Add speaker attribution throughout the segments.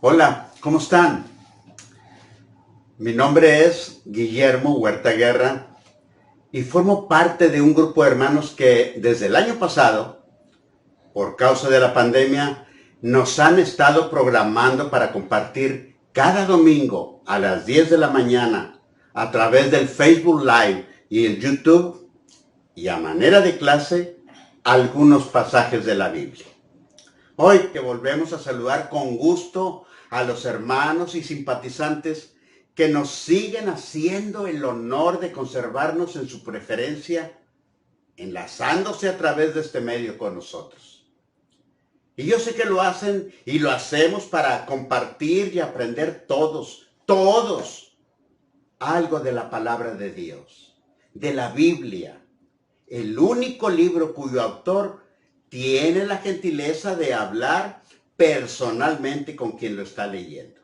Speaker 1: Hola, ¿cómo están? Mi nombre es Guillermo Huerta Guerra y formo parte de un grupo de hermanos que desde el año pasado, por causa de la pandemia, nos han estado programando para compartir cada domingo a las 10 de la mañana a través del Facebook Live y el YouTube y a manera de clase algunos pasajes de la Biblia. Hoy que volvemos a saludar con gusto a los hermanos y simpatizantes que nos siguen haciendo el honor de conservarnos en su preferencia, enlazándose a través de este medio con nosotros. Y yo sé que lo hacen y lo hacemos para compartir y aprender todos, algo de la palabra de Dios, de la Biblia, el único libro cuyo autor tiene la gentileza de hablar personalmente con quien lo está leyendo.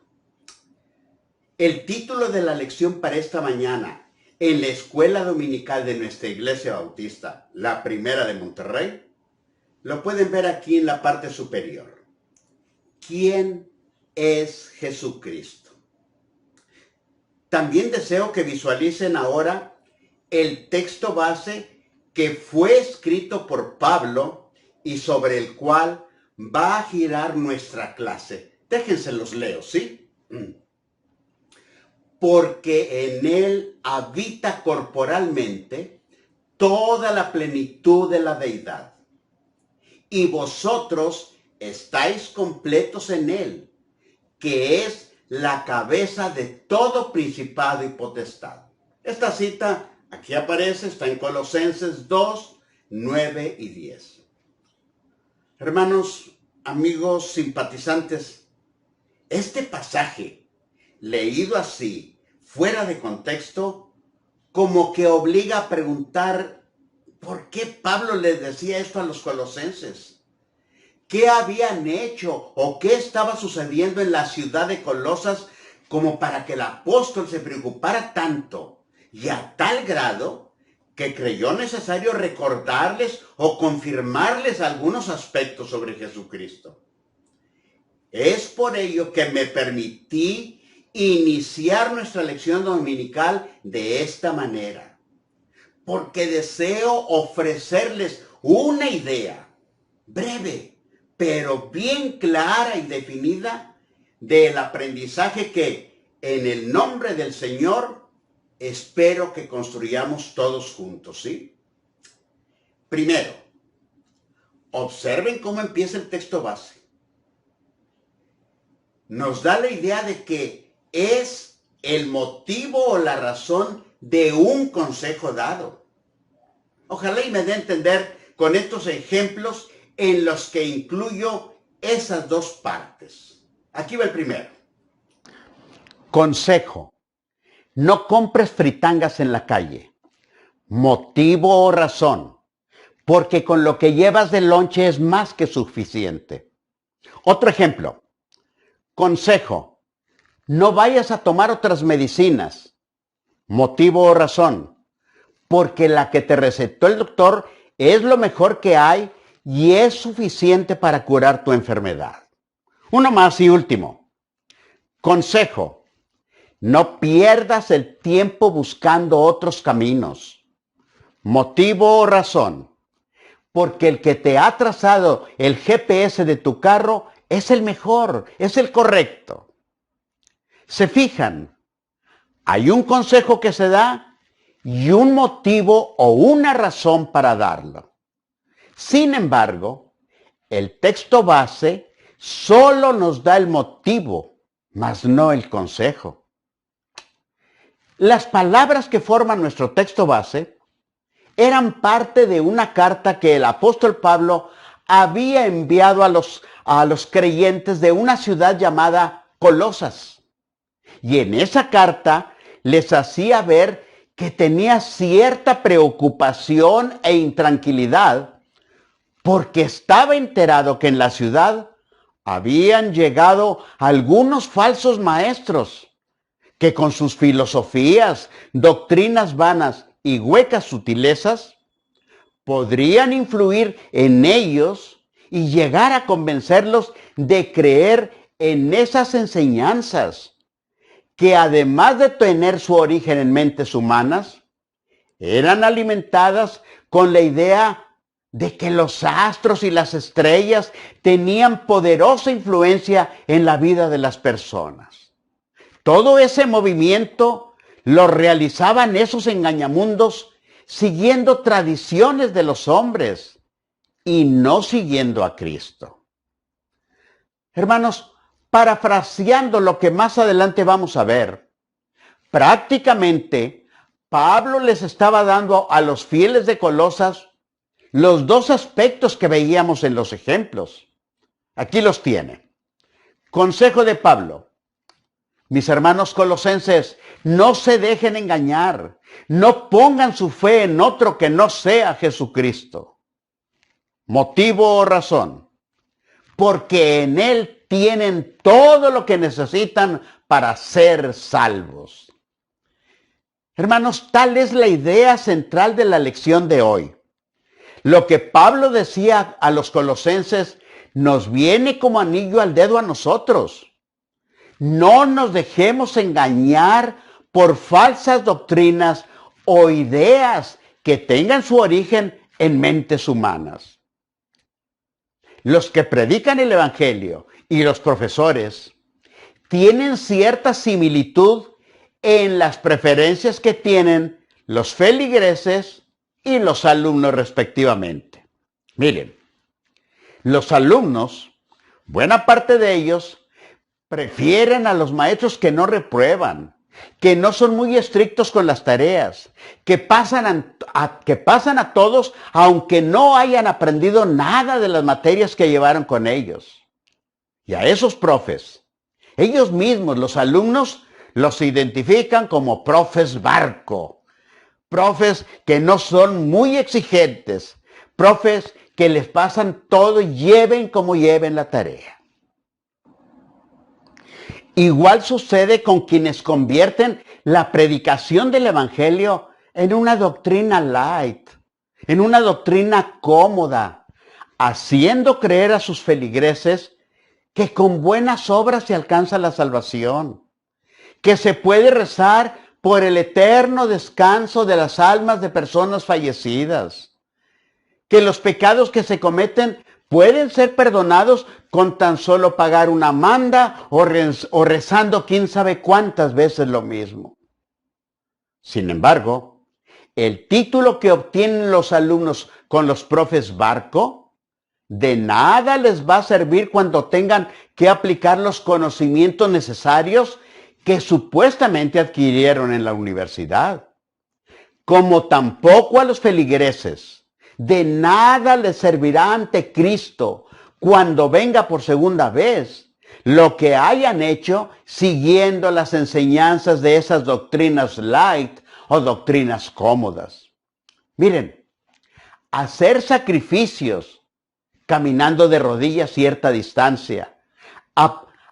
Speaker 1: El título de la lección para esta mañana en la escuela dominical de nuestra iglesia bautista, la primera de Monterrey, lo pueden ver aquí en la parte superior. ¿Quién es Jesucristo? También deseo que visualicen ahora el texto base que fue escrito por Pablo y sobre el cual va a girar nuestra clase. Déjense los leo, ¿sí? Porque en él habita corporalmente toda la plenitud de la deidad. Y vosotros estáis completos en él, que es la cabeza de todo principado y potestad. Esta cita aquí aparece, está en Colosenses 2, 9 y 10. Hermanos, amigos, simpatizantes, este pasaje, leído así, fuera de contexto, como que obliga a preguntar por qué Pablo les decía esto a los colosenses. ¿Qué habían hecho o qué estaba sucediendo en la ciudad de Colosas como para que el apóstol se preocupara tanto y a tal grado que creyó necesario recordarles o confirmarles algunos aspectos sobre Jesucristo? Es por ello que me permití iniciar nuestra lección dominical de esta manera, porque deseo ofrecerles una idea breve, pero bien clara y definida del aprendizaje que, en el nombre del Señor, espero que construyamos todos juntos, ¿sí? Primero, observen cómo empieza el texto base. Nos da la idea de que es el motivo o la razón de un consejo dado. Ojalá y me dé a entender con estos ejemplos en los que incluyo esas dos partes. Aquí va el primero. Consejo. No compres fritangas en la calle. Motivo o razón. Porque con lo que llevas de lonche es más que suficiente. Otro ejemplo. Consejo. No vayas a tomar otras medicinas. Motivo o razón. Porque la que te recetó el doctor es lo mejor que hay y es suficiente para curar tu enfermedad. Uno más y último. Consejo. No pierdas el tiempo buscando otros caminos. Motivo o razón. Porque el que te ha trazado el GPS de tu carro es el mejor, es el correcto. ¿Se fijan? Hay un consejo que se da y un motivo o una razón para darlo. Sin embargo, el texto base solo nos da el motivo, mas no el consejo. Las palabras que forman nuestro texto base eran parte de una carta que el apóstol Pablo había enviado a los creyentes de una ciudad llamada Colosas. Y en esa carta les hacía ver que tenía cierta preocupación e intranquilidad porque estaba enterado que en la ciudad habían llegado algunos falsos maestros que con sus filosofías, doctrinas vanas y huecas sutilezas podrían influir en ellos y llegar a convencerlos de creer en esas enseñanzas que además de tener su origen en mentes humanas, eran alimentadas con la idea de que los astros y las estrellas tenían poderosa influencia en la vida de las personas. Todo ese movimiento lo realizaban esos engañamundos siguiendo tradiciones de los hombres y no siguiendo a Cristo. Hermanos, parafraseando lo que más adelante vamos a ver, prácticamente Pablo les estaba dando a los fieles de Colosas los dos aspectos que veíamos en los ejemplos. Aquí los tiene. Consejo de Pablo. Mis hermanos colosenses, no se dejen engañar. No pongan su fe en otro que no sea Jesucristo. Motivo o razón. Porque en Él tienen todo lo que necesitan para ser salvos. Hermanos, tal es la idea central de la lección de hoy. Lo que Pablo decía a los colosenses nos viene como anillo al dedo a nosotros. No nos dejemos engañar por falsas doctrinas o ideas que tengan su origen en mentes humanas. Los que predican el Evangelio y los profesores tienen cierta similitud en las preferencias que tienen los feligreses y los alumnos respectivamente. Miren, los alumnos, buena parte de ellos, prefieren a los maestros que no reprueban, que no son muy estrictos con las tareas, que pasan a todos aunque no hayan aprendido nada de las materias que llevaron con ellos. Y a esos profes, ellos mismos, los alumnos, los identifican como profes barco, profes que no son muy exigentes, profes que les pasan todo, lleven como lleven la tarea. Igual sucede con quienes convierten la predicación del Evangelio en una doctrina light, en una doctrina cómoda, haciendo creer a sus feligreses que con buenas obras se alcanza la salvación, que se puede rezar por el eterno descanso de las almas de personas fallecidas, que los pecados que se cometen pueden ser perdonados con tan solo pagar una manda o rezando quién sabe cuántas veces lo mismo. Sin embargo, el título que obtienen los alumnos con los profes barco, de nada les va a servir cuando tengan que aplicar los conocimientos necesarios que supuestamente adquirieron en la universidad. Como tampoco a los feligreses, de nada les servirá ante Cristo cuando venga por segunda vez lo que hayan hecho siguiendo las enseñanzas de esas doctrinas light o doctrinas cómodas. Miren, hacer sacrificios caminando de rodillas cierta distancia,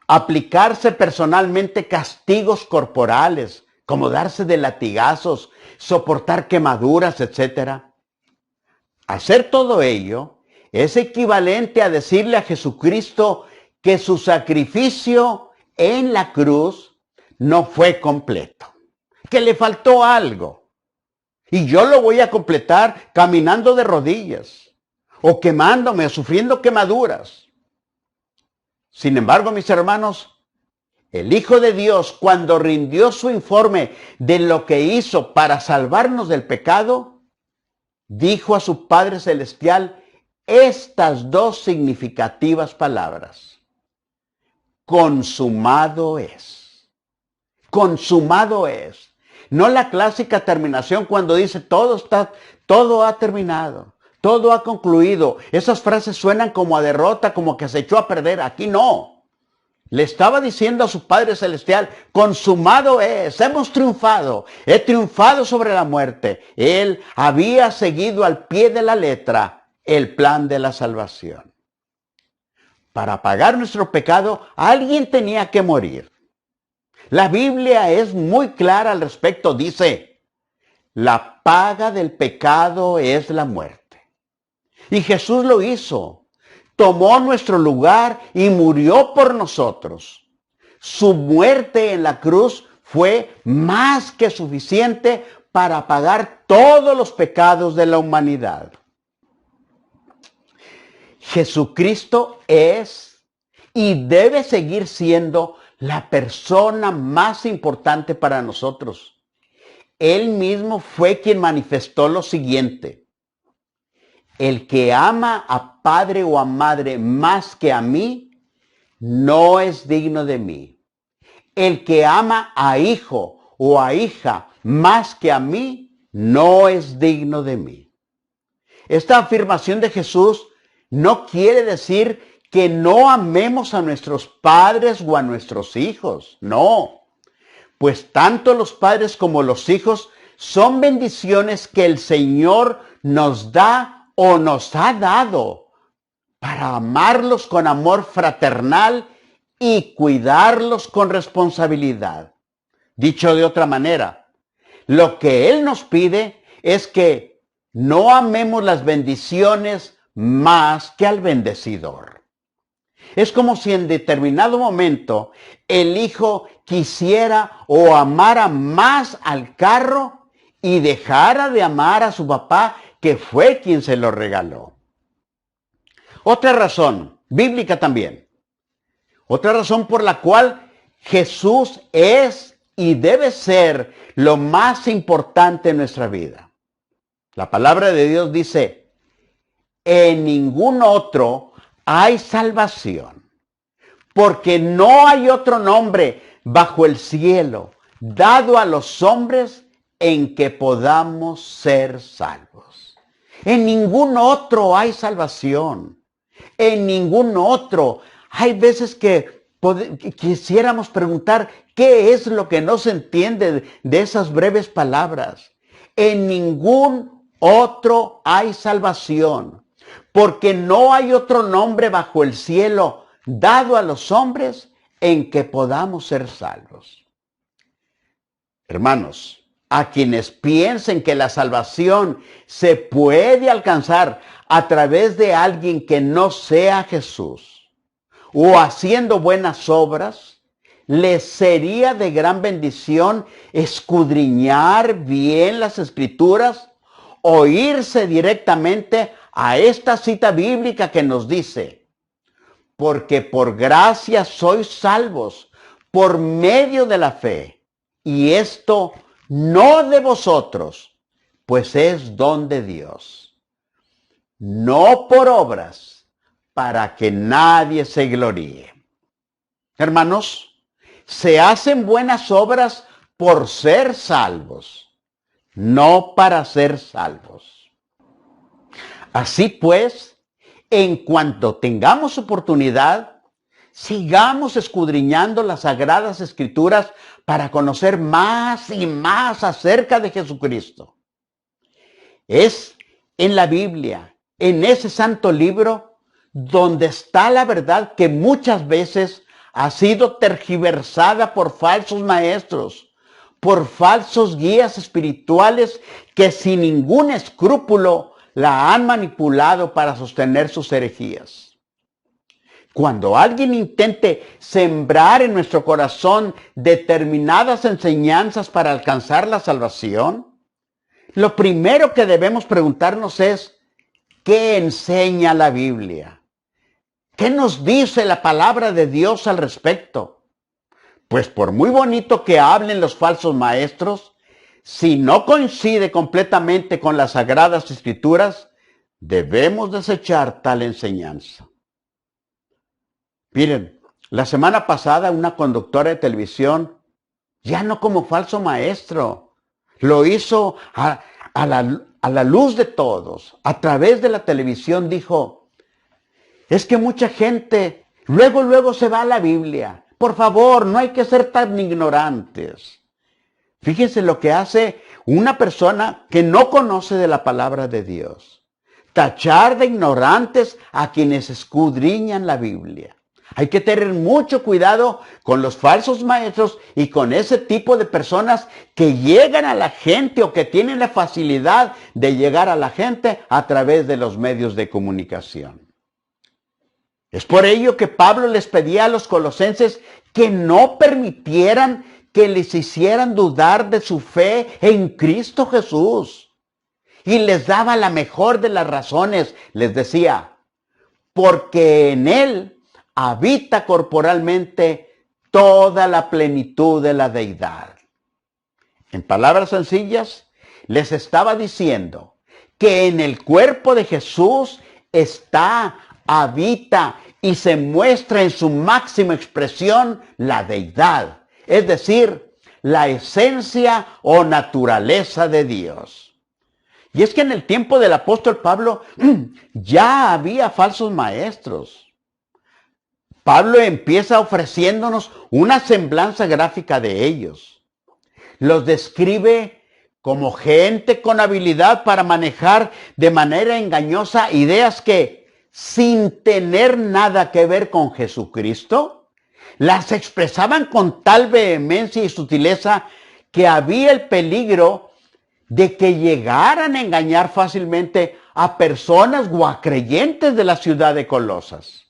Speaker 1: aplicarse personalmente castigos corporales, como darse de latigazos, soportar quemaduras, etc. Hacer todo ello es equivalente a decirle a Jesucristo que su sacrificio en la cruz no fue completo, que le faltó algo. Y yo lo voy a completar caminando de rodillas, o quemándome, o sufriendo quemaduras. Sin embargo, mis hermanos, el Hijo de Dios, cuando rindió su informe de lo que hizo para salvarnos del pecado, dijo a su Padre Celestial estas dos significativas palabras: consumado es. Consumado es. No la clásica terminación cuando dice todo ha terminado, todo ha concluido. Esas frases suenan como a derrota, como que se echó a perder. Aquí no. Le estaba diciendo a su Padre Celestial, consumado es, hemos triunfado, he triunfado sobre la muerte. Él había seguido al pie de la letra el plan de la salvación. Para pagar nuestro pecado, alguien tenía que morir. La Biblia es muy clara al respecto, dice, la paga del pecado es la muerte. Y Jesús lo hizo. tomó nuestro lugar y murió por nosotros. Su muerte en la cruz fue más que suficiente para pagar todos los pecados de la humanidad. Jesucristo es y debe seguir siendo la persona más importante para nosotros. Él mismo fue quien manifestó lo siguiente: el que ama a padre o a madre más que a mí, no es digno de mí. El que ama a hijo o a hija más que a mí, no es digno de mí. Esta afirmación de Jesús no quiere decir que no amemos a nuestros padres o a nuestros hijos. No, pues tanto los padres como los hijos son bendiciones que el Señor nos da o nos ha dado para amarlos con amor fraternal y cuidarlos con responsabilidad. Dicho de otra manera, lo que Él nos pide es que no amemos las bendiciones más que al bendecidor. Es como si en determinado momento el hijo quisiera o amara más al carro y dejara de amar a su papá, que fue quien se lo regaló. Otra razón, bíblica también, otra razón por la cual Jesús es y debe ser lo más importante en nuestra vida. La palabra de Dios dice: en ningún otro hay salvación, porque no hay otro nombre bajo el cielo dado a los hombres en que podamos ser salvos. En ningún otro hay salvación. En ningún otro. Hay veces que quisiéramos preguntar qué es lo que no se entiende de esas breves palabras. En ningún otro hay salvación, porque no hay otro nombre bajo el cielo dado a los hombres en que podamos ser salvos. Hermanos, a quienes piensen que la salvación se puede alcanzar a través de alguien que no sea Jesús o haciendo buenas obras, les sería de gran bendición escudriñar bien las Escrituras o irse directamente a esta cita bíblica que nos dice: porque por gracia sois salvos por medio de la fe, y esto no de vosotros, pues es don de Dios, no por obras, para que nadie se gloríe. Hermanos, se hacen buenas obras por ser salvos, no para ser salvos. Así pues, en cuanto tengamos oportunidad, sigamos escudriñando las Sagradas Escrituras para conocer más y más acerca de Jesucristo. Es en la Biblia, en ese santo libro, donde está la verdad que muchas veces ha sido tergiversada por falsos maestros, por falsos guías espirituales que sin ningún escrúpulo la han manipulado para sostener sus herejías. Cuando alguien intente sembrar en nuestro corazón determinadas enseñanzas para alcanzar la salvación, lo primero que debemos preguntarnos es: ¿qué enseña la Biblia? ¿Qué nos dice la palabra de Dios al respecto? Pues por muy bonito que hablen los falsos maestros, si no coincide completamente con las Sagradas Escrituras, debemos desechar tal enseñanza. Miren, la semana pasada una conductora de televisión, ya no como falso maestro, lo hizo a la luz de todos, a través de la televisión, dijo: es que mucha gente luego se va a la Biblia. Por favor, no hay que ser tan ignorantes. Fíjense lo que hace una persona que no conoce de la palabra de Dios: tachar de ignorantes a quienes escudriñan la Biblia. Hay que tener mucho cuidado con los falsos maestros y con ese tipo de personas que llegan a la gente o que tienen la facilidad de llegar a la gente a través de los medios de comunicación. Es por ello que Pablo les pedía a los colosenses que no permitieran que les hicieran dudar de su fe en Cristo Jesús. Y les daba la mejor de las razones. Les decía, porque en Él habita corporalmente toda la plenitud de la deidad. En palabras sencillas, les estaba diciendo que en el cuerpo de Jesús está, habita y se muestra en su máxima expresión la deidad, es decir, la esencia o naturaleza de Dios. Y es que en el tiempo del apóstol Pablo ya había falsos maestros. Pablo empieza ofreciéndonos una semblanza gráfica de ellos. Los describe como gente con habilidad para manejar de manera engañosa ideas que, sin tener nada que ver con Jesucristo, las expresaban con tal vehemencia y sutileza que había el peligro de que llegaran a engañar fácilmente a personas o a creyentes de la ciudad de Colosas.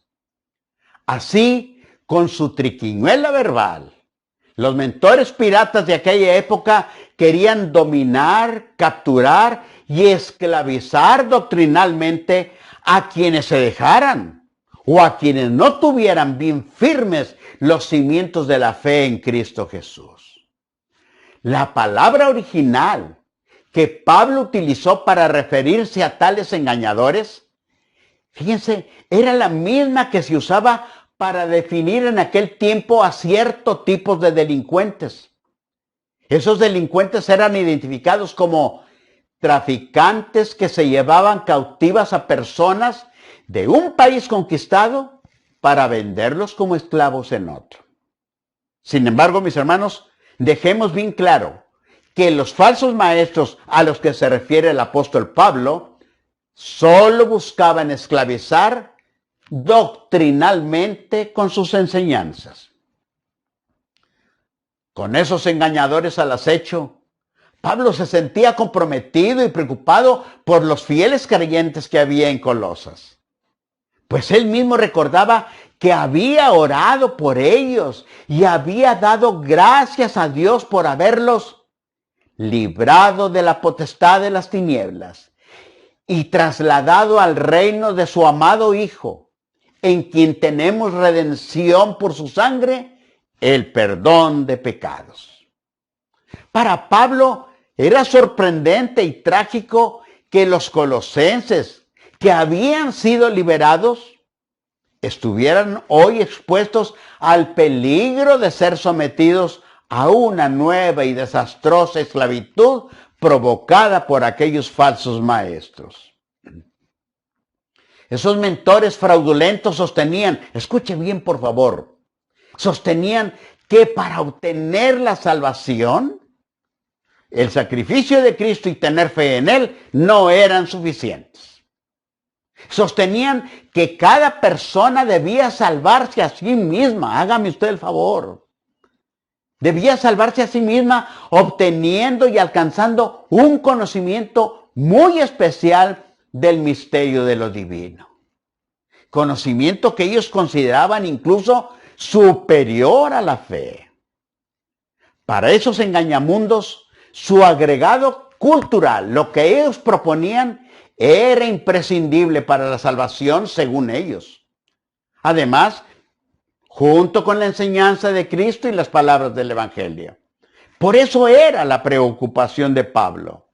Speaker 1: Así, con su triquiñuela verbal, los mentores piratas de aquella época querían dominar, capturar y esclavizar doctrinalmente a quienes se dejaran o a quienes no tuvieran bien firmes los cimientos de la fe en Cristo Jesús. La palabra original que Pablo utilizó para referirse a tales engañadores, fíjense, era la misma que se usaba para definir en aquel tiempo a ciertos tipos de delincuentes. Esos delincuentes eran identificados como traficantes que se llevaban cautivas a personas de un país conquistado para venderlos como esclavos en otro. Sin embargo, mis hermanos, dejemos bien claro que los falsos maestros a los que se refiere el apóstol Pablo solo buscaban esclavizar doctrinalmente con sus enseñanzas. Con esos engañadores al acecho, Pablo se sentía comprometido y preocupado por los fieles creyentes que había en Colosas. Pues él mismo recordaba que había orado por ellos y había dado gracias a Dios por haberlos librado de la potestad de las tinieblas y trasladado al reino de su amado Hijo, en quien tenemos redención por su sangre, el perdón de pecados. Para Pablo era sorprendente y trágico que los colosenses que habían sido liberados estuvieran hoy expuestos al peligro de ser sometidos a una nueva y desastrosa esclavitud provocada por aquellos falsos maestros. Esos mentores fraudulentos sostenían, escuche bien por favor, sostenían que para obtener la salvación, el sacrificio de Cristo y tener fe en Él no eran suficientes. Sostenían que cada persona debía salvarse a sí misma, hágame usted el favor. Debía salvarse a sí misma obteniendo y alcanzando un conocimiento muy especial del misterio de lo divino. Conocimiento que ellos consideraban incluso superior a la fe. Para esos engañamundos, su agregado cultural, lo que ellos proponían, era imprescindible para la salvación según ellos. Además, junto con la enseñanza de Cristo y las palabras del Evangelio. Por eso era la preocupación de Pablo.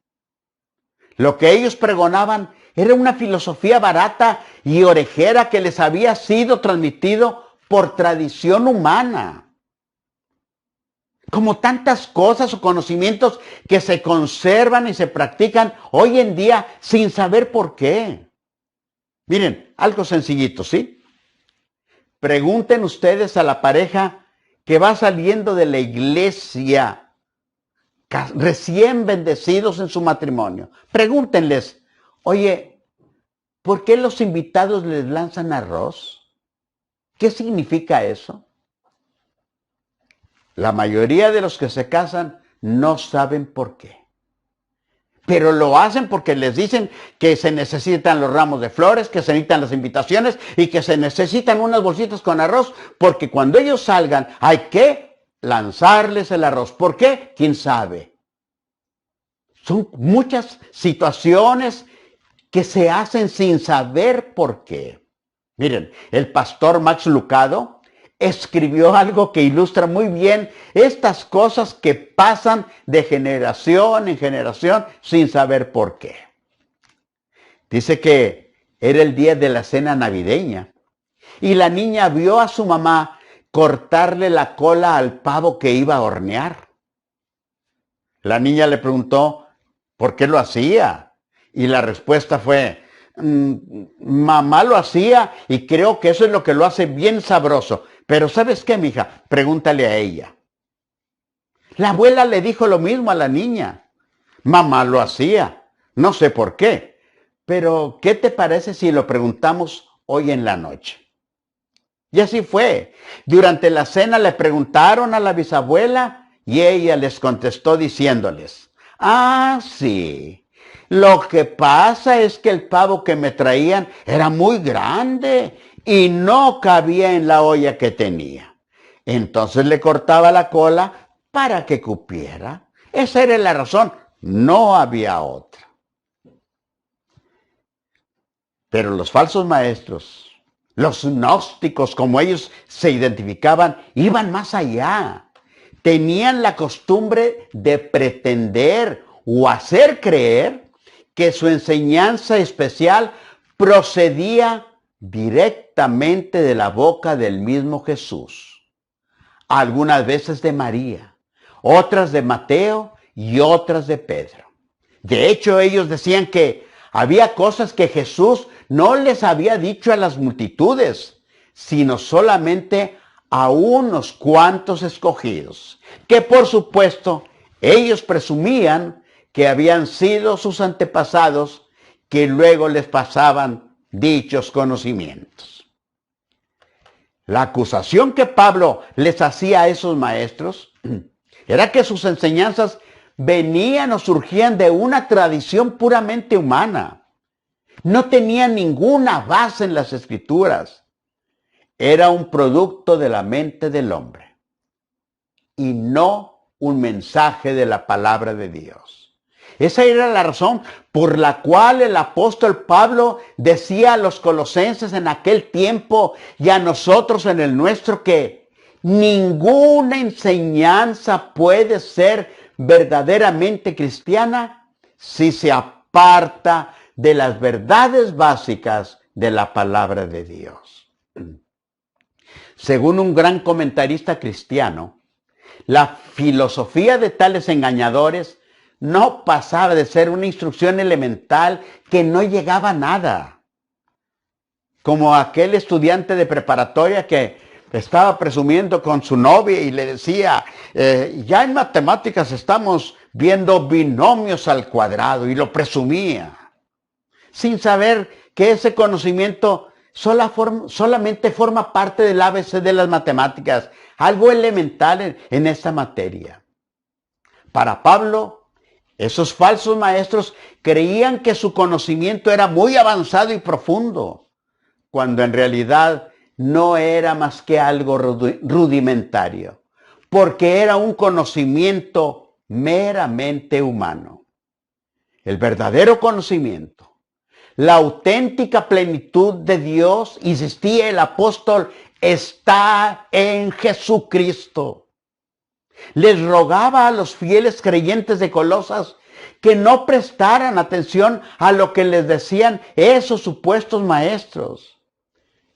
Speaker 1: Lo que ellos pregonaban era una filosofía barata y orejera que les había sido transmitido por tradición humana. Como tantas cosas o conocimientos que se conservan y se practican hoy en día sin saber por qué. Miren, algo sencillito, ¿sí? Pregunten ustedes a la pareja que va saliendo de la iglesia, recién bendecidos en su matrimonio. Pregúntenles, oye, ¿por qué los invitados les lanzan arroz? ¿Qué significa eso? La mayoría de los que se casan no saben por qué. Pero lo hacen porque les dicen que se necesitan los ramos de flores, que se necesitan las invitaciones y que se necesitan unas bolsitas con arroz, porque cuando ellos salgan hay que lanzarles el arroz. ¿Por qué? ¿Quién sabe? Son muchas situaciones que se hacen sin saber por qué. Miren, el pastor Max Lucado escribió algo que ilustra muy bien estas cosas que pasan de generación en generación sin saber por qué. Dice que era el día de la cena navideña y la niña vio a su mamá cortarle la cola al pavo que iba a hornear. La niña le preguntó por qué lo hacía y la respuesta fue: mamá lo hacía y creo que eso es lo que lo hace bien sabroso. Pero ¿sabes qué, mija? Pregúntale a ella. La abuela le dijo lo mismo a la niña. Mamá lo hacía. No sé por qué. Pero ¿qué te parece si lo preguntamos hoy en la noche? Y así fue. Durante la cena le preguntaron a la bisabuela y ella les contestó diciéndoles: ah, sí. Lo que pasa es que el pavo que me traían era muy grande y no cabía en la olla que tenía. Entonces le cortaba la cola para que cupiera. Esa era la razón, no había otra. Pero los falsos maestros, los gnósticos, como ellos se identificaban, iban más allá. Tenían la costumbre de pretender o hacer creer que su enseñanza especial procedía directamente de la boca del mismo Jesús. Algunas veces de María, otras de Mateo y otras de Pedro. De hecho, ellos decían que había cosas que Jesús no les había dicho a las multitudes, sino solamente a unos cuantos escogidos, que por supuesto ellos presumían que habían sido sus antepasados, que luego les pasaban dichos conocimientos. La acusación que Pablo les hacía a esos maestros era que sus enseñanzas venían o surgían de una tradición puramente humana. No tenían ninguna base en las Escrituras. Era un producto de la mente del hombre y no un mensaje de la palabra de Dios. Esa era la razón por la cual el apóstol Pablo decía a los colosenses en aquel tiempo y a nosotros en el nuestro que ninguna enseñanza puede ser verdaderamente cristiana si se aparta de las verdades básicas de la palabra de Dios. Según un gran comentarista cristiano, la filosofía de tales engañadores no pasaba de ser una instrucción elemental que no llegaba a nada. Como aquel estudiante de preparatoria que estaba presumiendo con su novia y le decía: ya en matemáticas estamos viendo binomios al cuadrado, y lo presumía, sin saber que ese conocimiento solamente forma parte del ABC de las matemáticas, algo elemental en esta materia. Para Pablo, esos falsos maestros creían que su conocimiento era muy avanzado y profundo, cuando en realidad no era más que algo rudimentario, porque era un conocimiento meramente humano. El verdadero conocimiento, la auténtica plenitud de Dios, insistía el apóstol, está en Jesucristo. Les rogaba a los fieles creyentes de Colosas que no prestaran atención a lo que les decían esos supuestos maestros,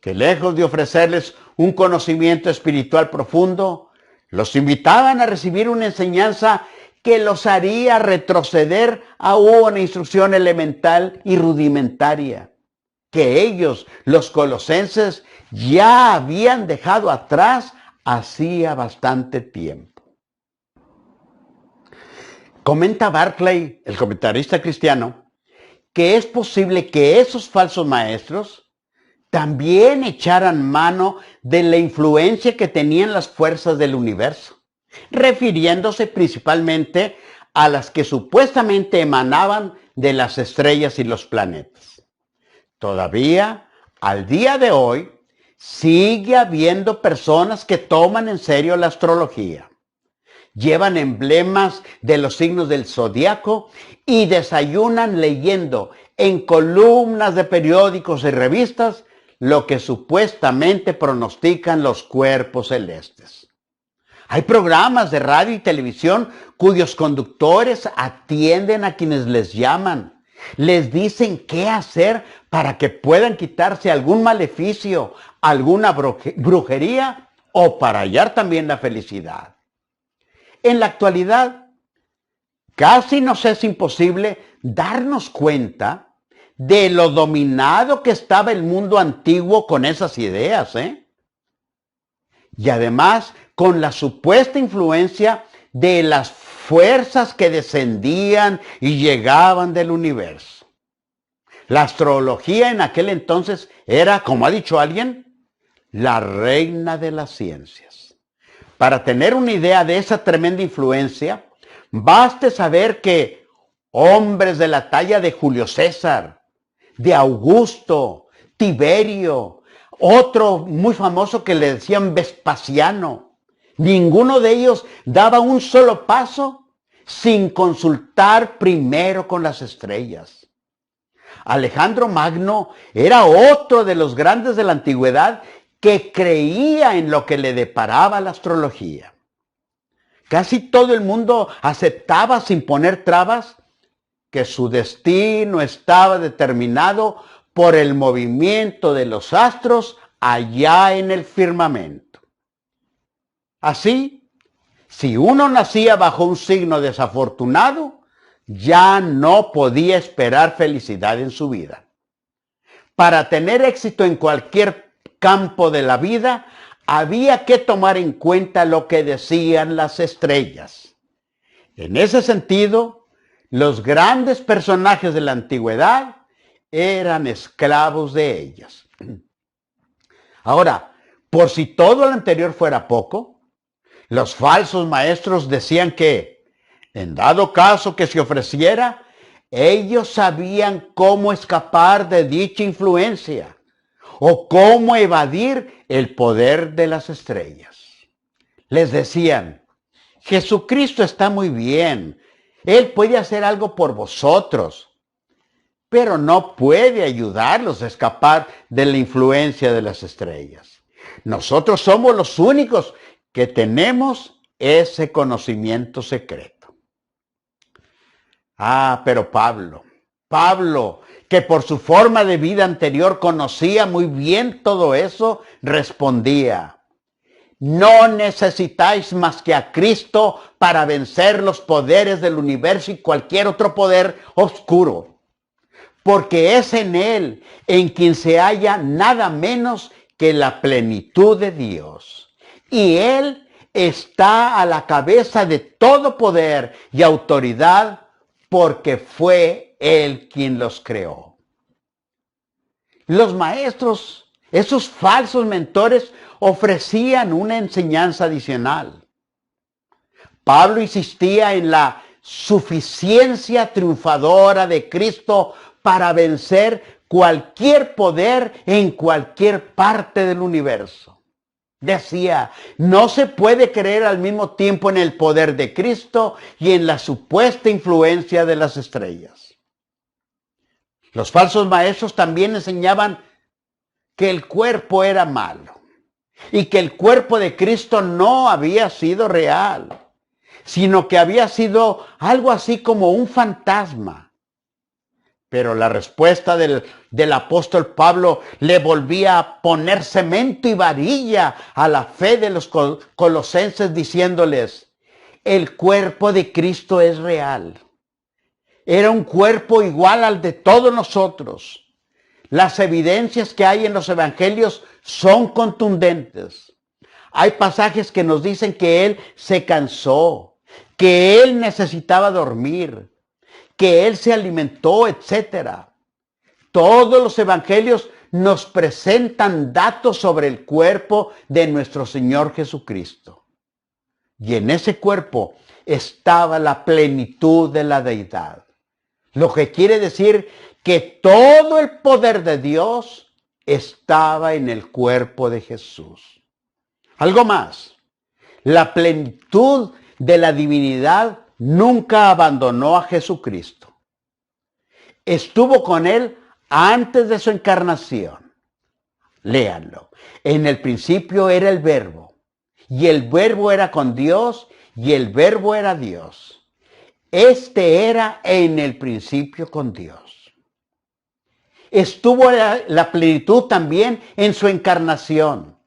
Speaker 1: que lejos de ofrecerles un conocimiento espiritual profundo, los invitaban a recibir una enseñanza que los haría retroceder a una instrucción elemental y rudimentaria, que ellos, los colosenses, ya habían dejado atrás hacía bastante tiempo. Comenta Barclay, el comentarista cristiano, que es posible que esos falsos maestros también echaran mano de la influencia que tenían las fuerzas del universo, refiriéndose principalmente a las que supuestamente emanaban de las estrellas y los planetas. Todavía, al día de hoy, sigue habiendo personas que toman en serio la astrología. Llevan emblemas de los signos del zodiaco y desayunan leyendo en columnas de periódicos y revistas lo que supuestamente pronostican los cuerpos celestes. Hay programas de radio y televisión cuyos conductores atienden a quienes les llaman. Les dicen qué hacer para que puedan quitarse algún maleficio, alguna brujería o para hallar también la felicidad. En la actualidad, casi nos es imposible darnos cuenta de lo dominado que estaba el mundo antiguo con esas ideas, Y además, con la supuesta influencia de las fuerzas que descendían y llegaban del universo. La astrología en aquel entonces era, como ha dicho alguien, la reina de las ciencias. Para tener una idea de esa tremenda influencia, baste saber que hombres de la talla de Julio César, de Augusto, Tiberio, otro muy famoso que le decían Vespasiano, ninguno de ellos daba un solo paso sin consultar primero con las estrellas. Alejandro Magno era otro de los grandes de la antigüedad que creía en lo que le deparaba la astrología. Casi todo el mundo aceptaba sin poner trabas que su destino estaba determinado por el movimiento de los astros allá en el firmamento. Así, si uno nacía bajo un signo desafortunado, ya no podía esperar felicidad en su vida. Para tener éxito en cualquier campo de la vida, había que tomar en cuenta lo que decían las estrellas. En ese sentido, los grandes personajes de la antigüedad eran esclavos de ellas. Ahora, por si todo lo anterior fuera poco, los falsos maestros decían que, en dado caso que se ofreciera, ellos sabían cómo escapar de dicha influencia o cómo evadir el poder de las estrellas. Les decían, Jesucristo está muy bien, Él puede hacer algo por vosotros, pero no puede ayudarlos a escapar de la influencia de las estrellas. Nosotros somos los únicos que tenemos ese conocimiento secreto. Pero Pablo, que por su forma de vida anterior conocía muy bien todo eso, respondía, no necesitáis más que a Cristo para vencer los poderes del universo y cualquier otro poder oscuro, porque es en Él en quien se halla nada menos que la plenitud de Dios. Y Él está a la cabeza de todo poder y autoridad porque fue Él quien los creó. Los maestros, esos falsos mentores, ofrecían una enseñanza adicional. Pablo insistía en la suficiencia triunfadora de Cristo para vencer cualquier poder en cualquier parte del universo. Decía, no se puede creer al mismo tiempo en el poder de Cristo y en la supuesta influencia de las estrellas. Los falsos maestros también enseñaban que el cuerpo era malo y que el cuerpo de Cristo no había sido real, sino que había sido algo así como un fantasma. Pero la respuesta del apóstol Pablo le volvía a poner cemento y varilla a la fe de los colosenses, diciéndoles, el cuerpo de Cristo es real. Era un cuerpo igual al de todos nosotros. Las evidencias que hay en los evangelios son contundentes. Hay pasajes que nos dicen que Él se cansó, que Él necesitaba dormir, que Él se alimentó, etc. Todos los evangelios nos presentan datos sobre el cuerpo de nuestro Señor Jesucristo. Y en ese cuerpo estaba la plenitud de la deidad. Lo que quiere decir que todo el poder de Dios estaba en el cuerpo de Jesús. Algo más, la plenitud de la divinidad nunca abandonó a Jesucristo. Estuvo con él antes de su encarnación. Léanlo. En el principio era el Verbo, y el Verbo era con Dios, y el Verbo era Dios. Este era en el principio con Dios. Estuvo la plenitud también en su encarnación.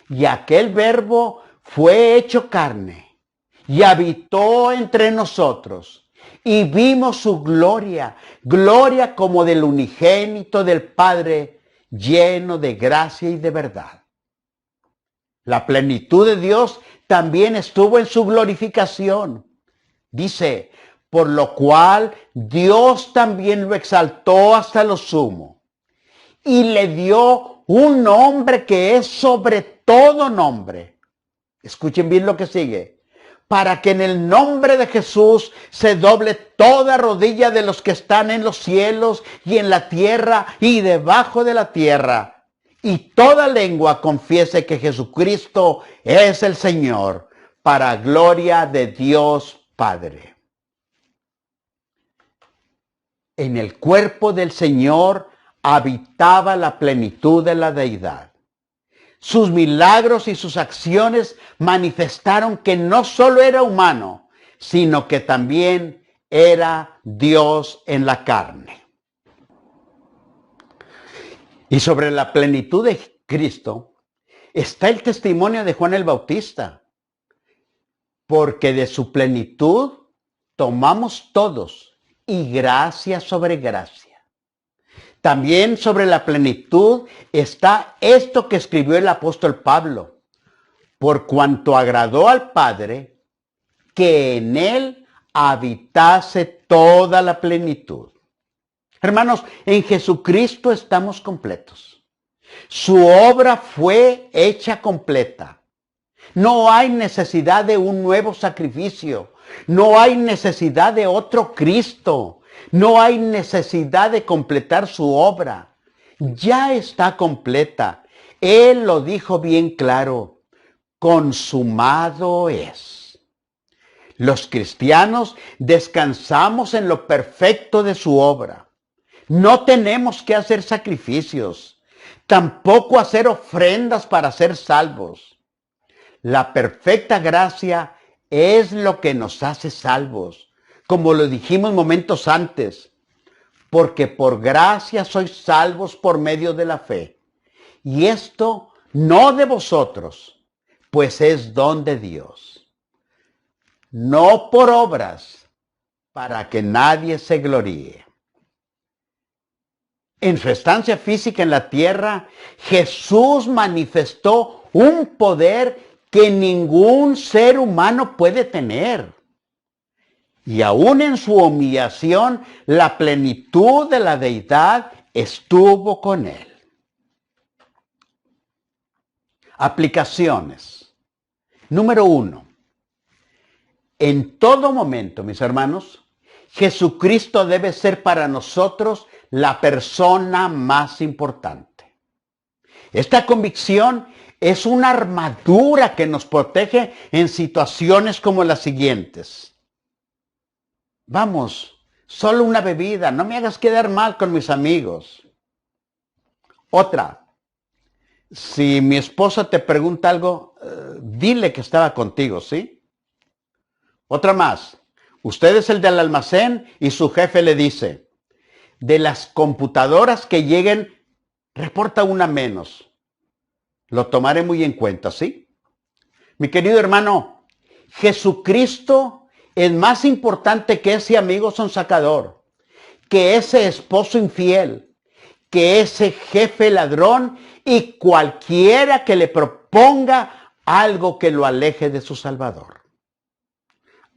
Speaker 1: Y aquel Verbo fue hecho carne y habitó entre nosotros. Y vimos su gloria, gloria como del unigénito del Padre, lleno de gracia y de verdad. La plenitud de Dios también estuvo en su glorificación. Dice, por lo cual Dios también lo exaltó hasta lo sumo y le dio un nombre que es sobre todo nombre. Escuchen bien lo que sigue. Para que en el nombre de Jesús se doble toda rodilla de los que están en los cielos y en la tierra y debajo de la tierra. Y toda lengua confiese que Jesucristo es el Señor, para gloria de Dios Padre. En el cuerpo del Señor habitaba la plenitud de la deidad. Sus milagros y sus acciones manifestaron que no solo era humano, sino que también era Dios en la carne. Y sobre la plenitud de Cristo está el testimonio de Juan el Bautista, porque de su plenitud tomamos todos y gracia sobre gracia. También sobre la plenitud está esto que escribió el apóstol Pablo. Por cuanto agradó al Padre, que en él habitase toda la plenitud. Hermanos, en Jesucristo estamos completos. Su obra fue hecha completa. No hay necesidad de un nuevo sacrificio. No hay necesidad de otro Cristo. No hay necesidad de completar su obra. Ya está completa. Él lo dijo bien claro. Consumado es. Los cristianos descansamos en lo perfecto de su obra. No tenemos que hacer sacrificios. Tampoco hacer ofrendas para ser salvos. La perfecta gracia es lo que nos hace salvos, como lo dijimos momentos antes, porque por gracia sois salvos por medio de la fe. Y esto no de vosotros, pues es don de Dios. No por obras, para que nadie se gloríe. En su estancia física en la tierra, Jesús manifestó un poder que ningún ser humano puede tener. Y aún en su humillación, la plenitud de la deidad estuvo con él. Aplicaciones. Número 1. En todo momento, mis hermanos, Jesucristo debe ser para nosotros la persona más importante. Esta convicción es una armadura que nos protege en situaciones como las siguientes. Vamos, solo una bebida, no me hagas quedar mal con mis amigos. Otra, si mi esposa te pregunta algo, dile que estaba contigo, ¿sí? Otra más, usted es el del almacén y su jefe le dice, de las computadoras que lleguen, reporta una menos. Lo tomaré muy en cuenta, ¿sí? Mi querido hermano, Jesucristo es más importante que ese amigo sonsacador, que ese esposo infiel, que ese jefe ladrón y cualquiera que le proponga algo que lo aleje de su Salvador.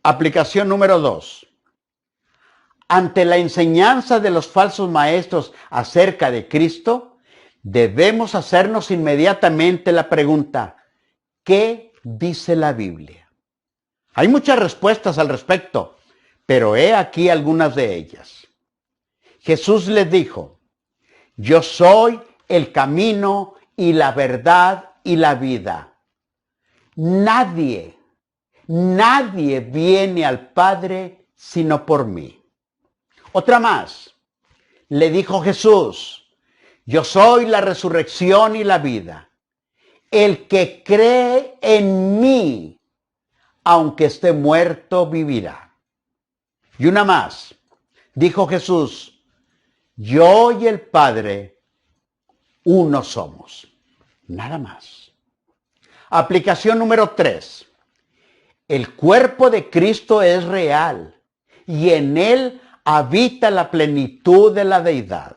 Speaker 1: Aplicación número 2. Ante la enseñanza de los falsos maestros acerca de Cristo, debemos hacernos inmediatamente la pregunta, ¿qué dice la Biblia? Hay muchas respuestas al respecto, pero he aquí algunas de ellas. Jesús les dijo, yo soy el camino y la verdad y la vida. Nadie viene al Padre sino por mí. Otra más. Le dijo Jesús, yo soy la resurrección y la vida. El que cree en mí, aunque esté muerto, vivirá. Y una más. Dijo Jesús, yo y el Padre, uno somos. Nada más. Aplicación número 3. El cuerpo de Cristo es real y en él habita la plenitud de la deidad.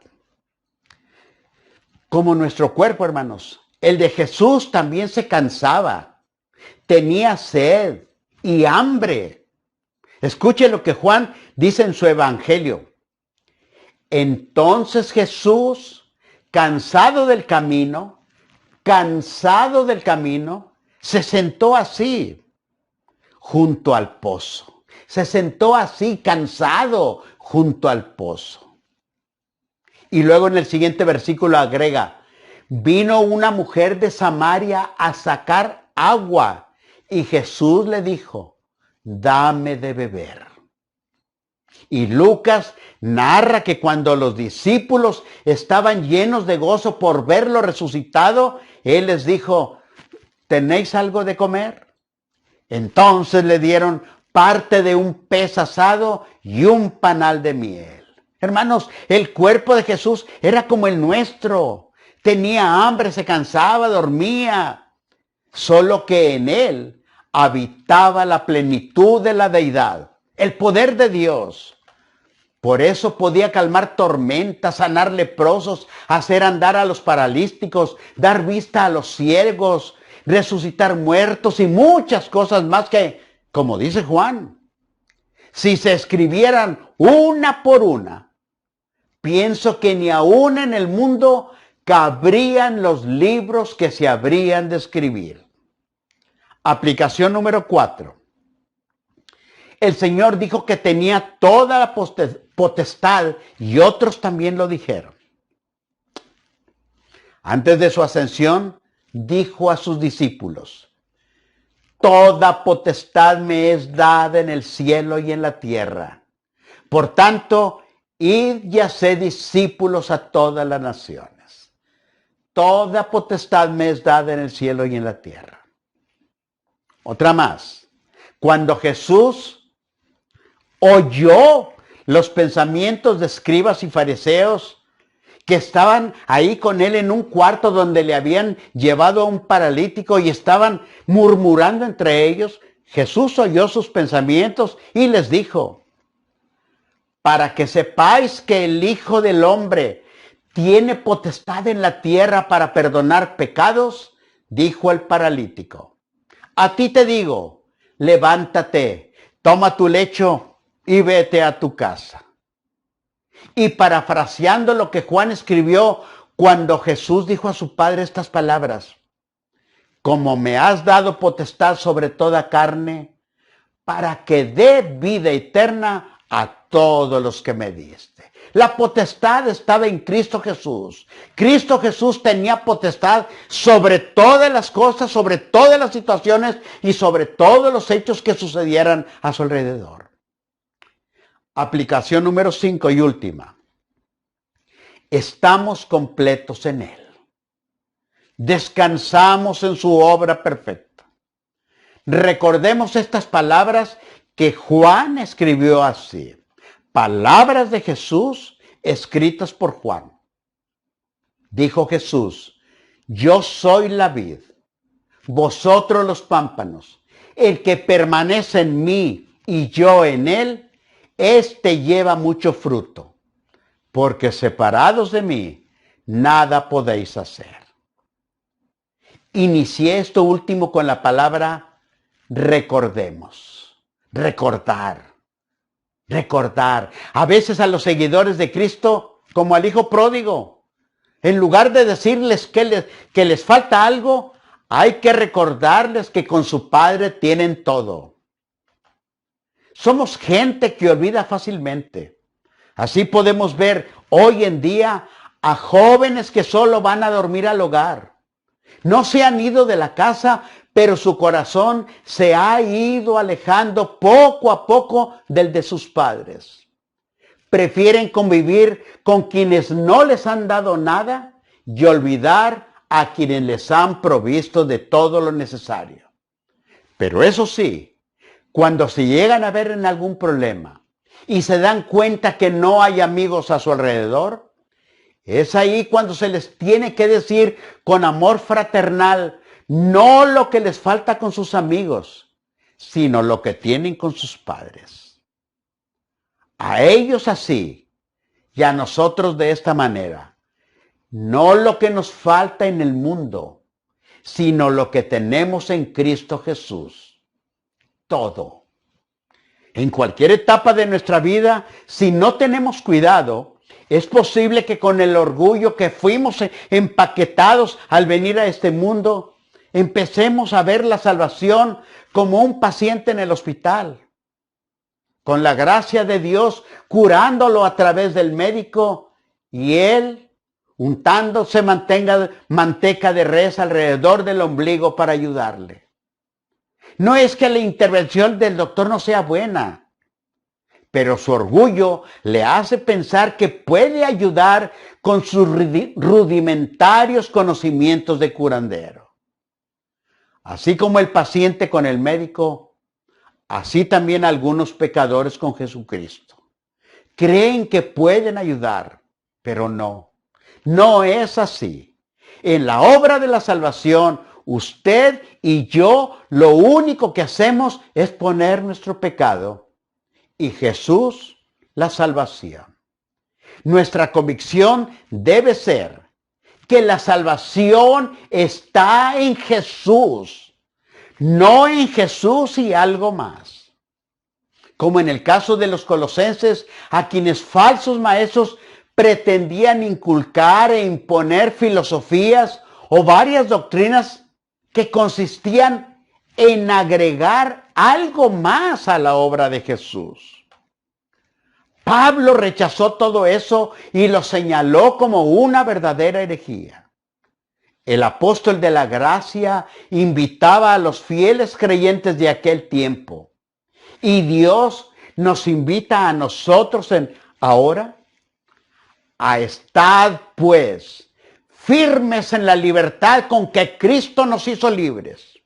Speaker 1: Como nuestro cuerpo, hermanos, el de Jesús también se cansaba, tenía sed y hambre. Escuche lo que Juan dice en su evangelio. Entonces Jesús, cansado del camino, se sentó así, junto al pozo. Se sentó así, cansado, junto al pozo. Y luego en el siguiente versículo agrega, vino una mujer de Samaria a sacar agua y Jesús le dijo, dame de beber. Y Lucas narra que cuando los discípulos estaban llenos de gozo por verlo resucitado, él les dijo, ¿tenéis algo de comer? Entonces le dieron parte de un pez asado y un panal de miel. Hermanos, el cuerpo de Jesús era como el nuestro. Tenía hambre, se cansaba, dormía. Solo que en él habitaba la plenitud de la deidad, el poder de Dios. Por eso podía calmar tormentas, sanar leprosos, hacer andar a los paralíticos, dar vista a los ciegos, resucitar muertos y muchas cosas más que, como dice Juan, si se escribieran una por una, pienso que ni aún en el mundo cabrían los libros que se habrían de escribir. Aplicación número 4. El Señor dijo que tenía toda la potestad y otros también lo dijeron. Antes de su ascensión, dijo a sus discípulos, toda potestad me es dada en el cielo y en la tierra. Por tanto, id y haced discípulos a todas las naciones. Toda potestad me es dada en el cielo y en la tierra. Otra más. Cuando Jesús oyó los pensamientos de escribas y fariseos que estaban ahí con él en un cuarto donde le habían llevado a un paralítico y estaban murmurando entre ellos, Jesús oyó sus pensamientos y les dijo, para que sepáis que el Hijo del Hombre tiene potestad en la tierra para perdonar pecados, dijo el paralítico. A ti te digo, levántate, toma tu lecho y vete a tu casa. Y parafraseando lo que Juan escribió cuando Jesús dijo a su Padre estas palabras, como me has dado potestad sobre toda carne, para que dé vida eterna a todos los que me diste. La potestad estaba en Cristo Jesús. Cristo Jesús tenía potestad sobre todas las cosas, sobre todas las situaciones y sobre todos los hechos que sucedieran a su alrededor. Aplicación número 5 y última. Estamos completos en Él. Descansamos en su obra perfecta. Recordemos estas palabras que Juan escribió así. Palabras de Jesús escritas por Juan. Dijo Jesús, yo soy la vid, vosotros los pámpanos. El que permanece en mí y yo en él, éste lleva mucho fruto, porque separados de mí, nada podéis hacer. Inicié esto último con la palabra recordemos, recordar. A veces a los seguidores de Cristo, como al hijo pródigo, en lugar de decirles que les falta algo, hay que recordarles que con su Padre tienen todo. Somos gente que olvida fácilmente. Así podemos ver hoy en día a jóvenes que solo van a dormir al hogar. No se han ido de la casa, pero su corazón se ha ido alejando poco a poco del de sus padres. Prefieren convivir con quienes no les han dado nada y olvidar a quienes les han provisto de todo lo necesario. Pero eso sí, cuando se llegan a ver en algún problema y se dan cuenta que no hay amigos a su alrededor, es ahí cuando se les tiene que decir con amor fraternal, no lo que les falta con sus amigos, sino lo que tienen con sus padres. A ellos así y a nosotros de esta manera. No lo que nos falta en el mundo, sino lo que tenemos en Cristo Jesús. Todo. En cualquier etapa de nuestra vida, si no tenemos cuidado, es posible que con el orgullo que fuimos empaquetados al venir a este mundo, empecemos a ver la salvación como un paciente en el hospital. Con la gracia de Dios, curándolo a través del médico y él untándose manteca de res alrededor del ombligo para ayudarle. No es que la intervención del doctor no sea buena, pero su orgullo le hace pensar que puede ayudar con sus rudimentarios conocimientos de curandero. Así como el paciente con el médico, así también algunos pecadores con Jesucristo. Creen que pueden ayudar, pero no. No es así. En la obra de la salvación, usted y yo lo único que hacemos es poner nuestro pecado y Jesús la salvación. Nuestra convicción debe ser que la salvación está en Jesús, no en Jesús y algo más. Como en el caso de los colosenses, a quienes falsos maestros pretendían inculcar e imponer filosofías o varias doctrinas que consistían en agregar algo más a la obra de Jesús. Pablo rechazó todo eso y lo señaló como una verdadera herejía. El apóstol de la gracia invitaba a los fieles creyentes de aquel tiempo. Y Dios nos invita a nosotros ahora a estar, pues, firmes en la libertad con que Cristo nos hizo libres.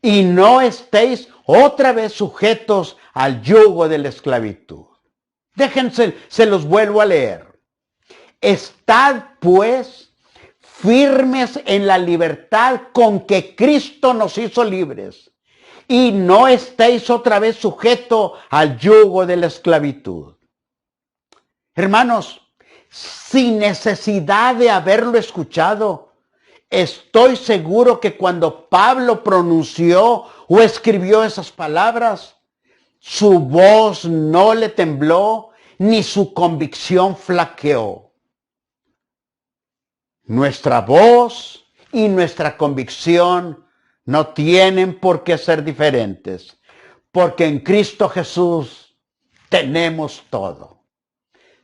Speaker 1: Y no estéis otra vez sujetos al yugo de la esclavitud. Déjense, se los vuelvo a leer. Estad, pues, firmes en la libertad con que Cristo nos hizo libres. Y no estéis otra vez sujetos al yugo de la esclavitud. Hermanos, sin necesidad de haberlo escuchado, estoy seguro que cuando Pablo pronunció o escribió esas palabras, su voz no le tembló ni su convicción flaqueó. Nuestra voz y nuestra convicción no tienen por qué ser diferentes, porque en Cristo Jesús tenemos todo.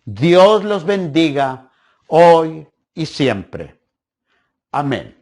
Speaker 1: Dios los bendiga hoy y siempre. Amén.